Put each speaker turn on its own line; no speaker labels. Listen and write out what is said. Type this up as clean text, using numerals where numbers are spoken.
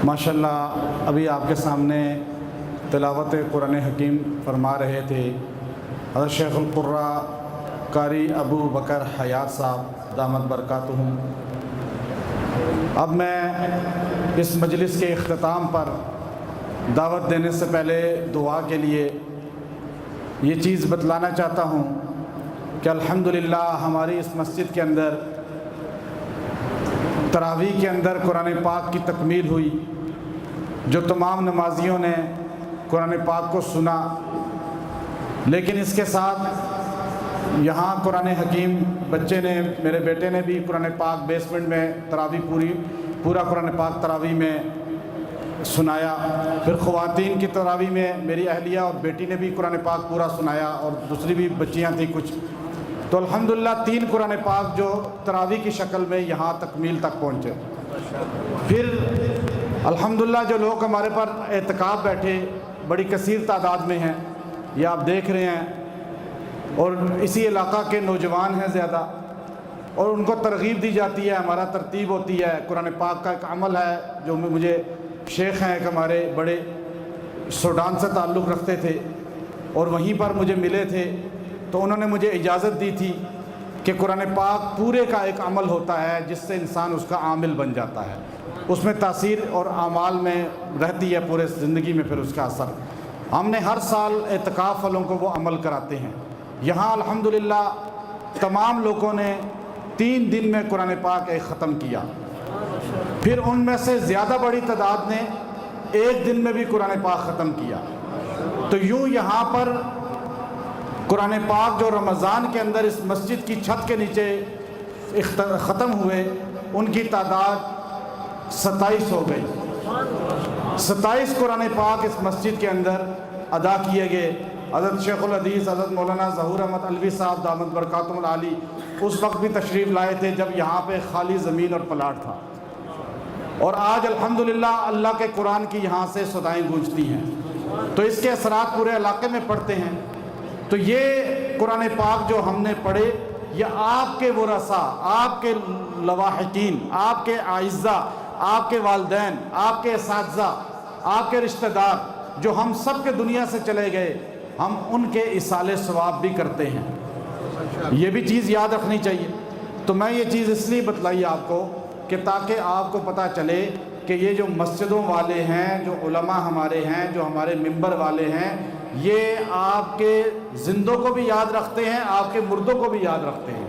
माशाल्लाह अभी आपके सामने तिलावत कुरान हकीम फरमा रहे थे हज़रत शेखुल कुर्रा कारी अबू बकर हयात साहब दामत बरकातुहुम। अब मैं इस मजलिस के इख्तिताम पर दावत देने से पहले दुआ के लिए ये चीज़ बतलाना चाहता हूँ कि अल्हम्दुलिल्लाह हमारी इस मस्जिद के अंदर तरावीह के अंदर कुरान पाक की तकमील हुई। जो तमाम नमाजियों ने कुरान पाक को सुना, लेकिन इसके साथ यहाँ कुरान हकीम बच्चे ने, मेरे बेटे ने भी कुरान पाक बेसमेंट में तरावीह पूरा कुरान पाक तरावीह में सुनाया। फिर ख़वातीन की तरावीह में मेरी अहलिया और बेटी ने भी कुरान पाक पूरा सुनाया, और दूसरी भी बच्चियाँ थी कुछ। तो अल्हम्दुलिल्लाह 3 कुरान पाक जो तरावीह की शक्ल में यहाँ तकमील तक पहुँचे। फिर अल्हम्दुलिल्लाह जो लोग हमारे पर एतकाफ़ बैठे बड़ी कसीर तादाद में हैं, ये आप देख रहे हैं, और इसी इलाका के नौजवान हैं ज़्यादा, और उनको तरगीब दी जाती है। हमारा तरतीब होती है, कुरान पाक का एक अमल है जो मुझे शेख हैं एक हमारे बड़े सूडान से ताल्लुक़ रखते थे और वहीं पर मुझे मिले थे, तो उन्होंने मुझे इजाज़त दी थी कि कुरान पाक पूरे का एक अमल होता है जिससे इंसान उसका आमिल बन जाता है, उसमें तासीर और आमाल में रहती है पूरे ज़िंदगी में फिर उसका असर। हमने हर साल एतकाफ़ वालों को वो अमल कराते हैं। यहाँ अल्हम्दुलिल्लाह तमाम लोगों ने 3 दिन में कुरान पाक एक ख़त्म किया। फिर उनमें से ज़्यादा बड़ी तादाद ने 1 दिन में भी कुरान पाक ख़त्म किया। तो यूँ यहाँ पर कुरान पाक जो रमज़ान के अंदर इस मस्जिद की छत के नीचे ख़त्म हुए, उनकी तादाद 27 हो गई। 27 कुरान पाक इस मस्जिद के अंदर अदा किए गए। हज़रत शेखुल हदीस हज़रत मौलाना ज़हूर अहमद अलवी साहब दामत बरकातुहुल आली उस वक्त भी तशरीफ़ लाए थे जब यहाँ पे खाली ज़मीन और प्लाट था, और आज अल्हम्दुलिल्लाह अल्लाह के कुरान की यहाँ से सदाएँ गूंजती हैं, तो इसके असरात पूरे इलाके में पड़ते हैं। तो ये कुरान पाक जो हमने पढ़े, ये आपके वरसा, आपके लवाहिकीन, आपके आइज़ा, आपके वालिदैन, आपके असातिज़ा, आपके रिश्तेदार जो हम सब के दुनिया से चले गए, हम उनके इसाले सवाब भी करते हैं। ये भी चीज़ याद रखनी चाहिए। तो मैं ये चीज़ इसलिए बतलाई आपको कि ताकि आपको पता चले कि ये जो मस्जिदों वाले हैं, जो उलमा हमारे हैं, जो हमारे मिंबर वाले हैं, ये आपके जिंदों को भी याद रखते हैं, आपके मुर्दों को भी याद रखते हैं।